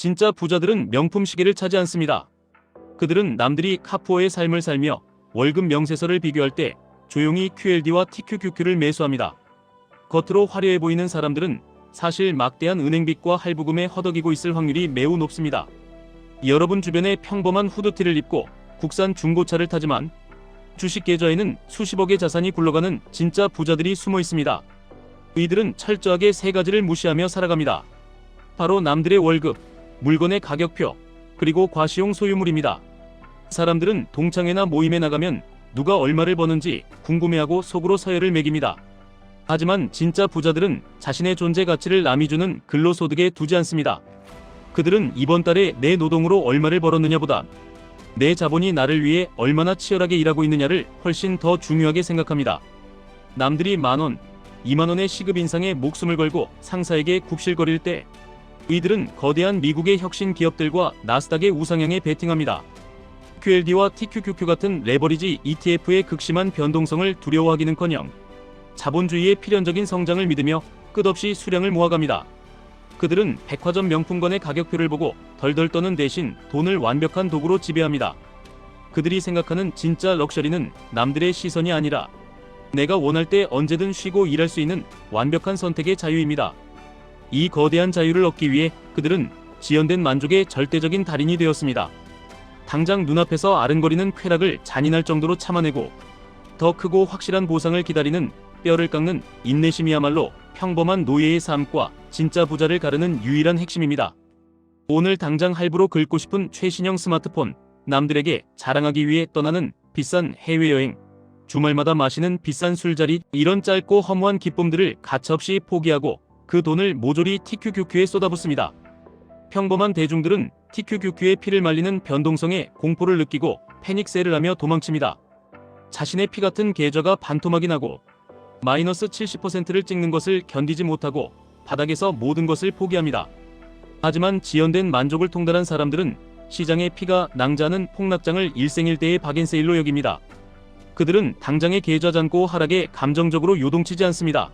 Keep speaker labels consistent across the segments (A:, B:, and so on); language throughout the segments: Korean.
A: 진짜 부자들은 명품 시계를 차지 않습니다. 그들은 남들이 카푸어의 삶을 살며 월급 명세서를 비교할 때 조용히 QLD와 TQQQ를 매수합니다. 겉으로 화려해 보이는 사람들은 사실 막대한 은행빚과 할부금에 허덕이고 있을 확률이 매우 높습니다. 여러분 주변에 평범한 후드티를 입고 국산 중고차를 타지만 주식 계좌에는 수십억의 자산이 굴러가는 진짜 부자들이 숨어 있습니다. 이들은 철저하게 세 가지를 무시하며 살아갑니다. 바로 남들의 월급, 물건의 가격표, 그리고 과시용 소유물입니다. 사람들은 동창회나 모임에 나가면 누가 얼마를 버는지 궁금해하고 속으로 서열을 매깁니다. 하지만 진짜 부자들은 자신의 존재 가치를 남이 주는 근로소득에 두지 않습니다. 그들은 이번 달에 내 노동으로 얼마를 벌었느냐보다 내 자본이 나를 위해 얼마나 치열하게 일하고 있느냐를 훨씬 더 중요하게 생각합니다. 남들이 10,000원, 20,000원의 시급 인상에 목숨을 걸고 상사에게 굽실거릴 때 이들은 거대한 미국의 혁신 기업들과 나스닥의 우상향에 베팅합니다. QLD와 TQQQ 같은 레버리지 ETF의 극심한 변동성을 두려워하기는커녕 자본주의의 필연적인 성장을 믿으며 끝없이 수량을 모아갑니다. 그들은 백화점 명품관의 가격표를 보고 덜덜 떠는 대신 돈을 완벽한 도구로 지배합니다. 그들이 생각하는 진짜 럭셔리는 남들의 시선이 아니라 내가 원할 때 언제든 쉬고 일할 수 있는 완벽한 선택의 자유입니다. 이 거대한 자유를 얻기 위해 그들은 지연된 만족의 절대적인 달인이 되었습니다. 당장 눈앞에서 아른거리는 쾌락을 잔인할 정도로 참아내고 더 크고 확실한 보상을 기다리는 뼈를 깎는 인내심이야말로 평범한 노예의 삶과 진짜 부자를 가르는 유일한 핵심입니다. 오늘 당장 할부로 긁고 싶은 최신형 스마트폰, 남들에게 자랑하기 위해 떠나는 비싼 해외여행, 주말마다 마시는 비싼 술자리, 이런 짧고 허무한 기쁨들을 가차없이 포기하고 그 돈을 모조리 TQQQ에 쏟아붓습니다. 평범한 대중들은 TQQQ의 피를 말리는 변동성에 공포를 느끼고 패닉셀을 하며 도망칩니다. 자신의 피 같은 계좌가 반토막이 나고 마이너스 70%를 찍는 것을 견디지 못하고 바닥에서 모든 것을 포기합니다. 하지만 지연된 만족을 통달한 사람들은 시장의 피가 낭자하는 폭락장을 일생일대의 박앤세일로 여깁니다. 그들은 당장의 계좌 잔고 하락에 감정적으로 요동치지 않습니다.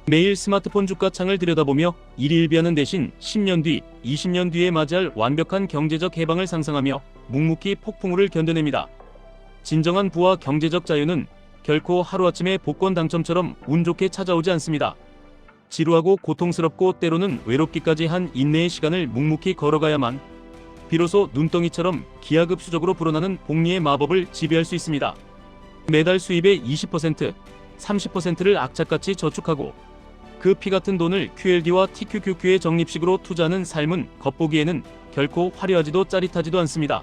A: 매일 스마트폰 주가 창을 들여다보며 일희일비하는 대신 10년 뒤, 20년 뒤에 맞이할 완벽한 경제적 해방을 상상하며 묵묵히 폭풍우를 견뎌냅니다. 진정한 부와 경제적 자유는 결코 하루아침에 복권 당첨처럼 운 좋게 찾아오지 않습니다. 지루하고 고통스럽고 때로는 외롭기까지 한 인내의 시간을 묵묵히 걸어가야만 비로소 눈덩이처럼 기하급수적으로 불어나는 복리의 마법을 지배할 수 있습니다. 매달 수입의 20%, 30%를 악착같이 저축하고 그 피같은 돈을 QLD와 TQQQ의 적립식으로 투자하는 삶은 겉보기에는 결코 화려하지도 짜릿하지도 않습니다.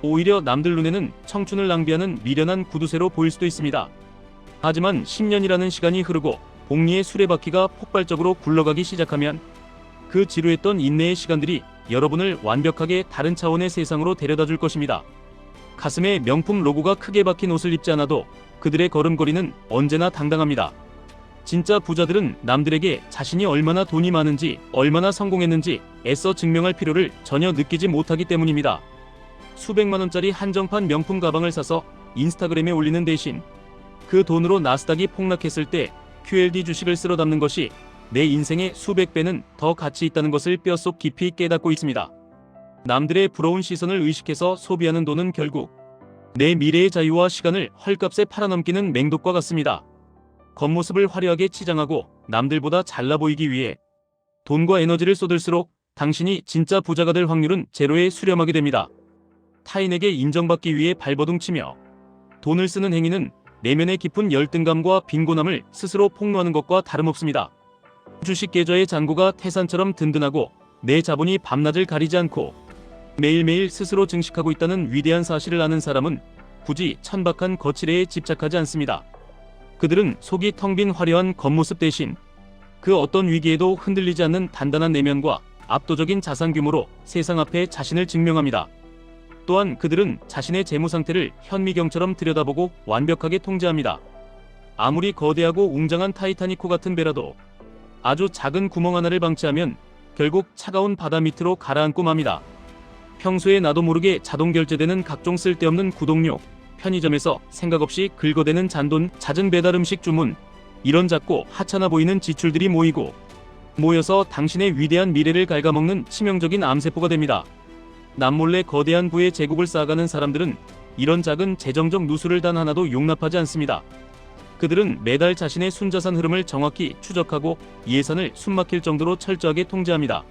A: 오히려 남들 눈에는 청춘을 낭비하는 미련한 구두쇠로 보일 수도 있습니다. 하지만 10년이라는 시간이 흐르고 복리의 수레바퀴가 폭발적으로 굴러가기 시작하면 그 지루했던 인내의 시간들이 여러분을 완벽하게 다른 차원의 세상으로 데려다 줄 것입니다. 가슴에 명품 로고가 크게 박힌 옷을 입지 않아도 그들의 걸음걸이는 언제나 당당합니다. 진짜 부자들은 남들에게 자신이 얼마나 돈이 많은지, 얼마나 성공했는지 애써 증명할 필요를 전혀 느끼지 못하기 때문입니다. 수백만원짜리 한정판 명품 가방을 사서 인스타그램에 올리는 대신 그 돈으로 나스닥이 폭락했을 때 QLD 주식을 쓸어 담는 것이 내 인생의 수백 배는 더 가치 있다는 것을 뼛속 깊이 깨닫고 있습니다. 남들의 부러운 시선을 의식해서 소비하는 돈은 결국 내 미래의 자유와 시간을 헐값에 팔아넘기는 맹독과 같습니다. 겉모습을 화려하게 치장하고 남들보다 잘나 보이기 위해 돈과 에너지를 쏟을수록 당신이 진짜 부자가 될 확률은 제로에 수렴하게 됩니다. 타인에게 인정받기 위해 발버둥치며 돈을 쓰는 행위는 내면의 깊은 열등감과 빈곤함을 스스로 폭로하는 것과 다름없습니다. 주식 계좌의 잔고가 태산처럼 든든하고 내 자본이 밤낮을 가리지 않고 매일매일 스스로 증식하고 있다는 위대한 사실을 아는 사람은 굳이 천박한 거칠애에 집착하지 않습니다. 그들은 속이 텅 빈 화려한 겉모습 대신 그 어떤 위기에도 흔들리지 않는 단단한 내면과 압도적인 자산 규모로 세상 앞에 자신을 증명합니다. 또한 그들은 자신의 재무 상태를 현미경처럼 들여다보고 완벽하게 통제합니다. 아무리 거대하고 웅장한 타이타닉호 같은 배라도 아주 작은 구멍 하나를 방치하면 결국 차가운 바다 밑으로 가라앉고 맙니다. 평소에 나도 모르게 자동 결제되는 각종 쓸데없는 구독료, 편의점에서 생각 없이 긁어대는 잔돈, 잦은 배달 음식 주문, 이런 작고 하찮아 보이는 지출들이 모이고 모여서 당신의 위대한 미래를 갉아먹는 치명적인 암세포가 됩니다. 남몰래 거대한 부의 제국을 쌓아가는 사람들은 이런 작은 재정적 누수를 단 하나도 용납하지 않습니다. 그들은 매달 자신의 순자산 흐름을 정확히 추적하고 예산을 숨막힐 정도로 철저하게 통제합니다.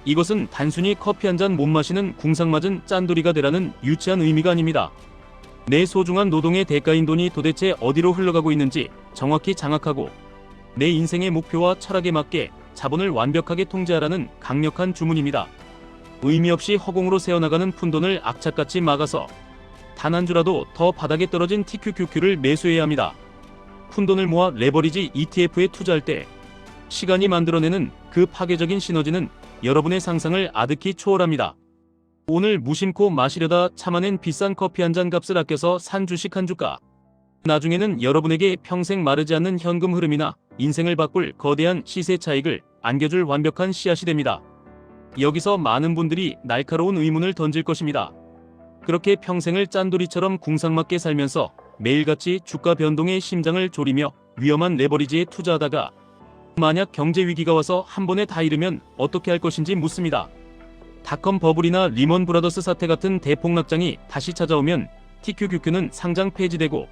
A: 이것은 단순히 커피 한 잔 못 마시는 궁상맞은 짠돌이가 되라는 유치한 의미가 아닙니다. 내 소중한 노동의 대가인 돈이 도대체 어디로 흘러가고 있는지 정확히 장악하고 내 인생의 목표와 철학에 맞게 자본을 완벽하게 통제하라는 강력한 주문입니다. 의미 없이 허공으로 새어나가는 푼돈을 악착같이 막아서 단 한 주라도 더 바닥에 떨어진 TQQQ를 매수해야 합니다. 푼돈을 모아 레버리지 ETF에 투자할 때 시간이 만들어내는 그 파괴적인 시너지는 여러분의 상상을 아득히 초월합니다. 오늘 무심코 마시려다 참아낸 비싼 커피 한 잔 값을 아껴서 산 주식 한 주가 나중에는 여러분에게 평생 마르지 않는 현금 흐름이나 인생을 바꿀 거대한 시세 차익을 안겨줄 완벽한 씨앗이 됩니다. 여기서 많은 분들이 날카로운 의문을 던질 것입니다. 그렇게 평생을 짠돌이처럼 궁상맞게 살면서 매일같이 주가 변동에 심장을 졸이며 위험한 레버리지에 투자하다가 만약 경제 위기가 와서 한 번에 다 잃으면 어떻게 할 것인지 묻습니다. 닷컴 버블이나 리먼 브라더스 사태 같은 대폭락장이 다시 찾아오면 TQQQ는 상장 폐지되고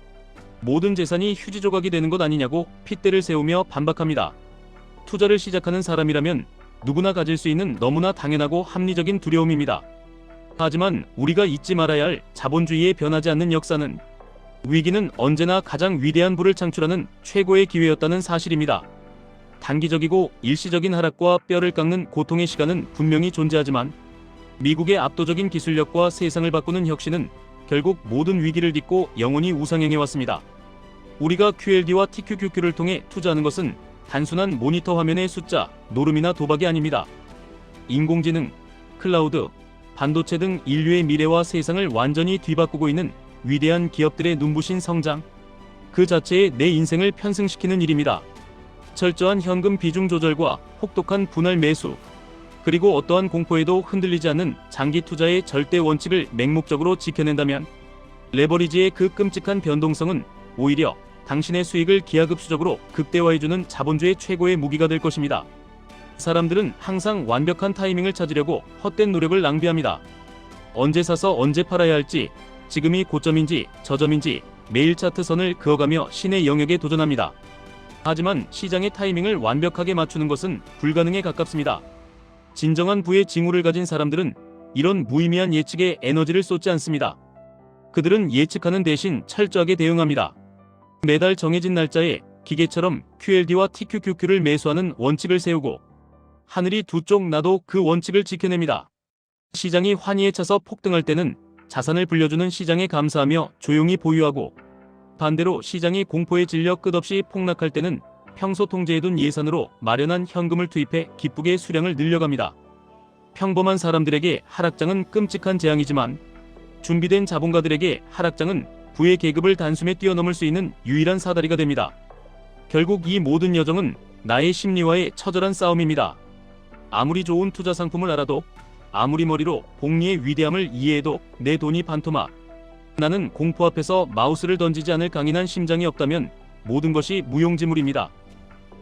A: 모든 재산이 휴지 조각이 되는 것 아니냐고 핏대를 세우며 반박합니다. 투자를 시작하는 사람이라면 누구나 가질 수 있는 너무나 당연하고 합리적인 두려움입니다. 하지만 우리가 잊지 말아야 할 자본주의의 변하지 않는 역사는 위기는 언제나 가장 위대한 부를 창출하는 최고의 기회였다는 사실입니다. 단기적이고 일시적인 하락과 뼈를 깎는 고통의 시간은 분명히 존재하지만 미국의 압도적인 기술력과 세상을 바꾸는 혁신은 결국 모든 위기를 딛고 영원히 우상향해왔습니다. 우리가 QLD와 TQQQ를 통해 투자하는 것은 단순한 모니터 화면의 숫자, 노름이나 도박이 아닙니다. 인공지능, 클라우드, 반도체 등 인류의 미래와 세상을 완전히 뒤바꾸고 있는 위대한 기업들의 눈부신 성장, 그 자체에 내 인생을 편승시키는 일입니다. 철저한 현금 비중 조절과 혹독한 분할 매수, 그리고 어떠한 공포에도 흔들리지 않는 장기 투자의 절대 원칙을 맹목적으로 지켜낸다면 레버리지의 그 끔찍한 변동성은 오히려 당신의 수익을 기하급수적으로 극대화해주는 자본주의 최고의 무기가 될 것입니다. 사람들은 항상 완벽한 타이밍을 찾으려고 헛된 노력을 낭비합니다. 언제 사서 언제 팔아야 할지, 지금이 고점인지 저점인지 매일 차트 선을 그어가며 신의 영역에 도전합니다. 하지만 시장의 타이밍을 완벽하게 맞추는 것은 불가능에 가깝습니다. 진정한 부의 징후를 가진 사람들은 이런 무의미한 예측에 에너지를 쏟지 않습니다. 그들은 예측하는 대신 철저하게 대응합니다. 매달 정해진 날짜에 기계처럼 QLD와 TQQQ를 매수하는 원칙을 세우고 하늘이 두 쪽 나도 그 원칙을 지켜냅니다. 시장이 환희에 차서 폭등할 때는 자산을 불려주는 시장에 감사하며 조용히 보유하고, 반대로 시장이 공포에 질려 끝없이 폭락할 때는 평소 통제해둔 예산으로 마련한 현금을 투입해 기쁘게 수량을 늘려갑니다. 평범한 사람들에게 하락장은 끔찍한 재앙이지만 준비된 자본가들에게 하락장은 부의 계급을 단숨에 뛰어넘을 수 있는 유일한 사다리가 됩니다. 결국 이 모든 여정은 나의 심리와의 처절한 싸움입니다. 아무리 좋은 투자 상품을 알아도, 아무리 머리로 복리의 위대함을 이해해도 내 돈이 반토막, 나는 공포 앞에서 마우스를 던지지 않을 강인한 심장이 없다면 모든 것이 무용지물입니다.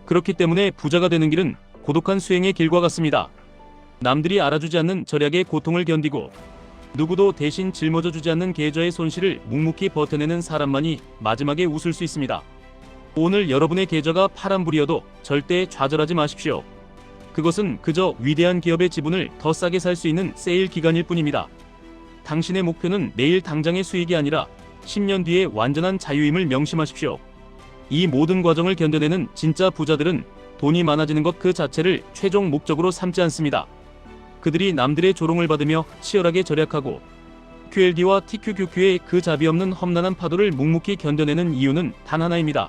A: 그렇기 때문에 부자가 되는 길은 고독한 수행의 길과 같습니다. 남들이 알아주지 않는 절약의 고통을 견디고 누구도 대신 짊어져 주지 않는 계좌의 손실을 묵묵히 버텨내는 사람만이 마지막에 웃을 수 있습니다. 오늘 여러분의 계좌가 파란불이어도 절대 좌절하지 마십시오. 그것은 그저 위대한 기업의 지분을 더 싸게 살 수 있는 세일 기간일 뿐입니다. 당신의 목표는 내일 당장의 수익이 아니라 10년 뒤의 완전한 자유임을 명심하십시오. 이 모든 과정을 견뎌내는 진짜 부자들은 돈이 많아지는 것 그 자체를 최종 목적으로 삼지 않습니다. 그들이 남들의 조롱을 받으며 치열하게 절약하고 QLD와 TQQQ의 그 자비 없는 험난한 파도를 묵묵히 견뎌내는 이유는 단 하나입니다.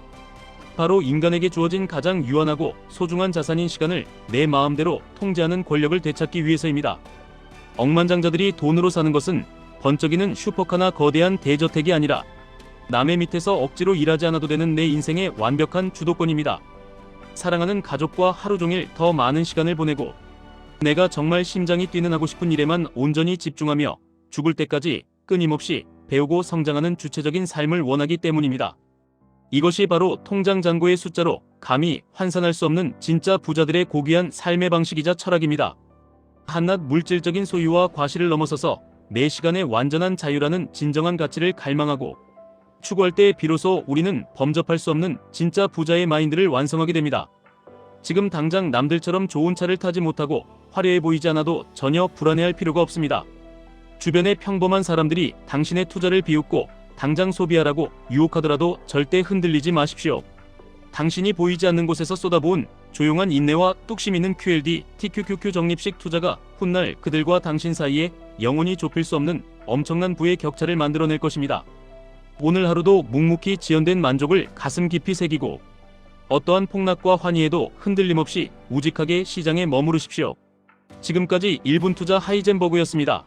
A: 바로 인간에게 주어진 가장 유한하고 소중한 자산인 시간을 내 마음대로 통제하는 권력을 되찾기 위해서입니다. 억만장자들이 돈으로 사는 것은 번쩍이는 슈퍼카나 거대한 대저택이 아니라 남의 밑에서 억지로 일하지 않아도 되는 내 인생의 완벽한 주도권입니다. 사랑하는 가족과 하루 종일 더 많은 시간을 보내고 내가 정말 심장이 뛰는 하고 싶은 일에만 온전히 집중하며 죽을 때까지 끊임없이 배우고 성장하는 주체적인 삶을 원하기 때문입니다. 이것이 바로 통장 잔고의 숫자로 감히 환산할 수 없는 진짜 부자들의 고귀한 삶의 방식이자 철학입니다. 한낱 물질적인 소유와 과실을 넘어서서 내 시간의 완전한 자유라는 진정한 가치를 갈망하고 추구할 때 비로소 우리는 범접할 수 없는 진짜 부자의 마인드를 완성하게 됩니다. 지금 당장 남들처럼 좋은 차를 타지 못하고 화려해 보이지 않아도 전혀 불안해할 필요가 없습니다. 주변의 평범한 사람들이 당신의 투자를 비웃고 당장 소비하라고 유혹하더라도 절대 흔들리지 마십시오. 당신이 보이지 않는 곳에서 쏟아부은 조용한 인내와 뚝심 있는 QLD, TQQQ 적립식 투자가 훗날 그들과 당신 사이에 영원히 좁힐 수 없는 엄청난 부의 격차를 만들어낼 것입니다. 오늘 하루도 묵묵히 지연된 만족을 가슴 깊이 새기고 어떠한 폭락과 환희에도 흔들림 없이 우직하게 시장에 머무르십시오. 지금까지 1분 투자 하이젠버그였습니다.